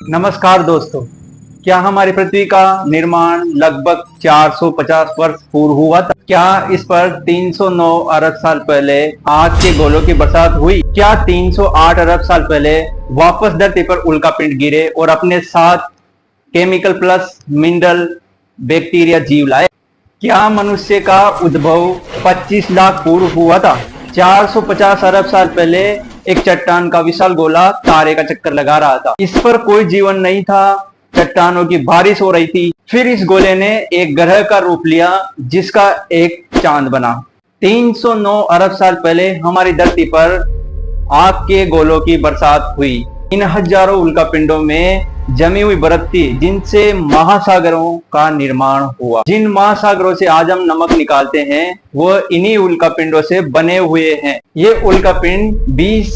नमस्कार दोस्तों, क्या हमारी पृथ्वी का निर्माण लगभग 450 वर्ष पूर्व हुआ था? क्या इस पर 309 अरब साल पहले आग के गोलों की बरसात हुई? क्या 308 अरब साल पहले वापस धरती पर उल्कापिंड गिरे और अपने साथ केमिकल प्लस मिनरल बैक्टीरिया जीव लाए? क्या मनुष्य का उद्भव 25 लाख पूर्व हुआ था? 450 अरब साल पहले एक चट्टान का विशाल गोला तारे का चक्कर लगा रहा था। इस पर कोई जीवन नहीं था, चट्टानों की बारिश हो रही थी। फिर इस गोले ने एक ग्रह का रूप लिया जिसका एक चांद बना। 309 अरब साल पहले हमारी धरती पर आग के गोलों की बरसात हुई। इन हजारों उल्कापिंडों में जमी हुई बर्फ थी जिनसे महासागरों का निर्माण हुआ। जिन महासागरों से आज हम नमक निकालते हैं वह इन्हीं उल्कापिंडों से बने हुए हैं। ये उल्कापिंड 20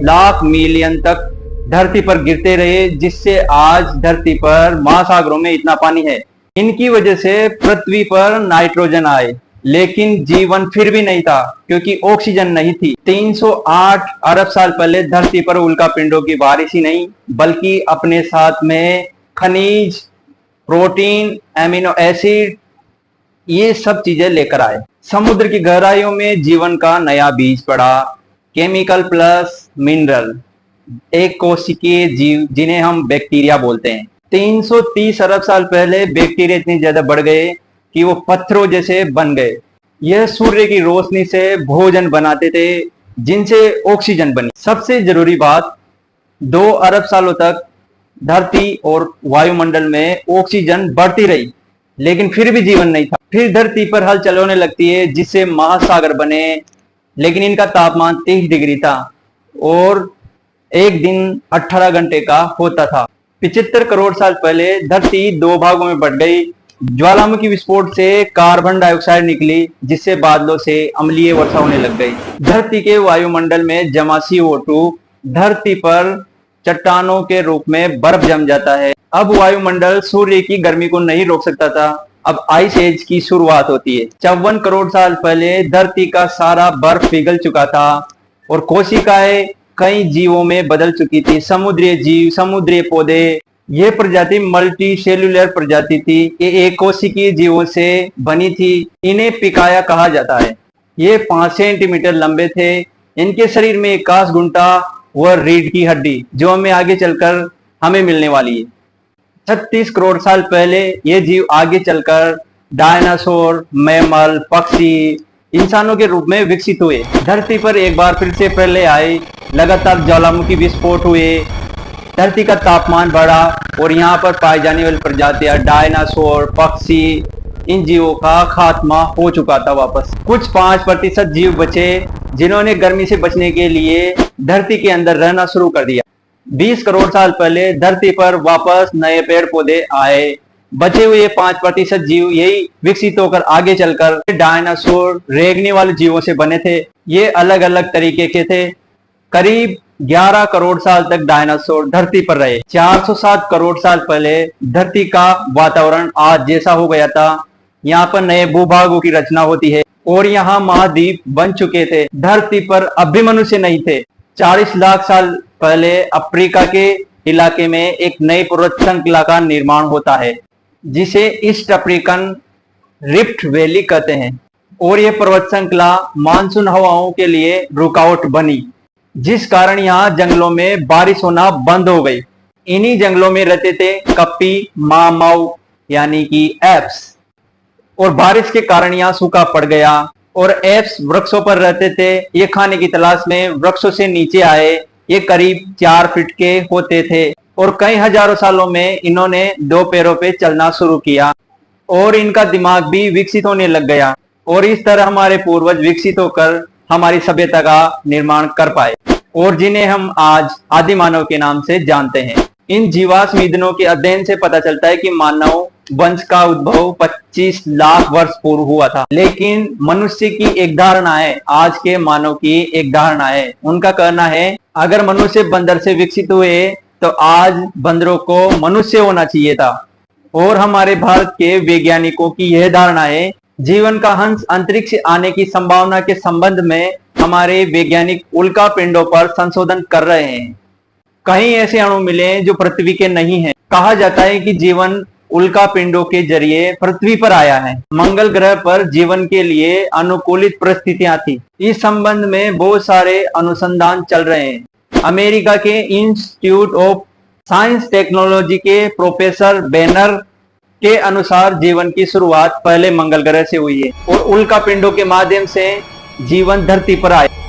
लाख मिलियन तक धरती पर गिरते रहे, जिससे आज धरती पर महासागरों में इतना पानी है। इनकी वजह से पृथ्वी पर नाइट्रोजन आए, लेकिन जीवन फिर भी नहीं था क्योंकि ऑक्सीजन नहीं थी। 308 अरब साल पहले धरती पर उल्कापिंडों की बारिश ही नहीं बल्कि अपने साथ में खनिज, प्रोटीन, एमिनो एसिड, ये सब चीजें लेकर आए। समुद्र की गहराइयों में जीवन का नया बीज पड़ा। केमिकल प्लस मिनरल, एक कोशिकीय जीव जिन्हें हम बैक्टीरिया बोलते हैं। 330 अरब साल पहले बैक्टीरिया इतनी ज्यादा बढ़ गए कि वो पत्थरों जैसे बन गए। यह सूर्य की रोशनी से भोजन बनाते थे जिनसे ऑक्सीजन बनी। सबसे जरूरी बात, 2 अरब सालों तक धरती और वायुमंडल में ऑक्सीजन बढ़ती रही, लेकिन फिर भी जीवन नहीं था। फिर धरती पर हलचल होने लगती है जिससे महासागर बने, लेकिन इनका तापमान 30 डिग्री था और एक दिन 18 घंटे का होता था। 75 करोड़ साल पहले धरती 2 भागों में बट गई। ज्वालामुखी विस्फोट से कार्बन डाइऑक्साइड निकली जिससे बादलों से अम्लीय वर्षा होने लग गई। धरती के वायुमंडल में जमा CO2 धरती पर चट्टानों के रूप में बर्फ जम जाता है। अब वायुमंडल सूर्य की गर्मी को नहीं रोक सकता था। अब आइस एज की शुरुआत होती है। 54 करोड़ साल पहले धरती का सारा बर्फ पिघल चुका था और कोशिकाएं कई जीवों में बदल चुकी थी। समुद्री जीव, समुद्री पौधे, ये प्रजाति मल्टी सेल्यूलर प्रजाति थी। ये एक कोशिकीय जीवों से बनी थी। इन्हें पिकाया कहा जाता है। ये 5 सेंटीमीटर लंबे थे। इनके शरीर में एक कास गुंटा व रीढ़ की हड्डी जो हमें आगे चलकर हमें मिलने वाली है। 36 करोड़ साल पहले ये जीव आगे चलकर डायनासोर, मैमल, पक्षी, इंसानों के रूप में विकसित हुए। धरती पर एक बार फिर से प्रलय आए, लगातार ज्वालामुखी विस्फोट हुए, धरती का तापमान बढ़ा और यहाँ पर पाई जाने वाली प्रजातियां डायनासोर, पक्षी, इन जीवों का खात्मा हो चुका था। वापस कुछ 5% जीव बचे जिन्होंने गर्मी से बचने के लिए धरती के अंदर रहना शुरू कर दिया। 20 करोड़ साल पहले धरती पर वापस नए पेड़ पौधे आए। बचे हुए 5% जीव यही विकसित होकर आगे चलकर डायनासोर, रेंगने वाले जीवों से बने थे। ये अलग अलग तरीके के थे। करीब 11 करोड़ साल तक डायनासोर धरती पर रहे। 407 करोड़ साल पहले धरती का वातावरण आज जैसा हो गया था। यहाँ पर नए भूभागों की रचना होती है और यहाँ महाद्वीप बन चुके थे। धरती पर अब भी मनुष्य नहीं थे। 40 लाख साल पहले अफ्रीका के इलाके में एक नई पर्वत श्रृंखला का निर्माण होता है जिसे ईस्ट अफ्रीकन रिफ्ट वैली कहते हैं। और यह पर्वत श्रृंखला मानसून हवाओं के लिए रुकावट बनी, जिस कारण यहाँ जंगलों में बारिश होना बंद हो गई। इन्हीं जंगलों में रहते थे कप्पी, मामऊ यानी कि एप्स, और बारिश के कारण यहाँ सूखा पड़ गया। और एप्स वृक्षों पर रहते थे। ये खाने की तलाश में वृक्षों से नीचे आए। ये करीब 4 फीट के होते थे और कई हजारों सालों में इन्होंने 2 पैरों पे चलना शुरू किया और इनका दिमाग भी विकसित होने लग गया। और इस तरह हमारे पूर्वज विकसित होकर हमारी सभ्यता का निर्माण कर पाए और जिन्हें हम आज आदि मानव के नाम से जानते हैं। इन जीवाश्म ईंधनों के अध्ययन से पता चलता है कि मानव वंश का उद्भव 25 लाख वर्ष पूर्व हुआ था। लेकिन मनुष्य की एक धारणा है, आज के मानव की एक धारणा है। उनका कहना है अगर मनुष्य बंदर से विकसित हुए तो आज बंदरों को मनुष्य होना चाहिए था। और हमारे भारत के वैज्ञानिकों की यह धारणा है जीवन का हंस अंतरिक्ष आने की संभावना के संबंध में हमारे वैज्ञानिक उल्कापिंडों पर संशोधन कर रहे हैं। कहीं ऐसे अणु मिले हैं जो पृथ्वी के नहीं हैं। कहा जाता है कि जीवन उल्का पिंडों के जरिए पृथ्वी पर आया है। मंगल ग्रह पर जीवन के लिए अनुकूलित परिस्थितियां थी। इस संबंध में बहुत सारे अनुसंधान चल रहे हैं। अमेरिका के इंस्टीट्यूट ऑफ साइंस टेक्नोलॉजी के प्रोफेसर बैनर के अनुसार जीवन की शुरुआत पहले मंगल ग्रह से हुई है और उल्का पिंडों के माध्यम से जीवन धरती पर आया।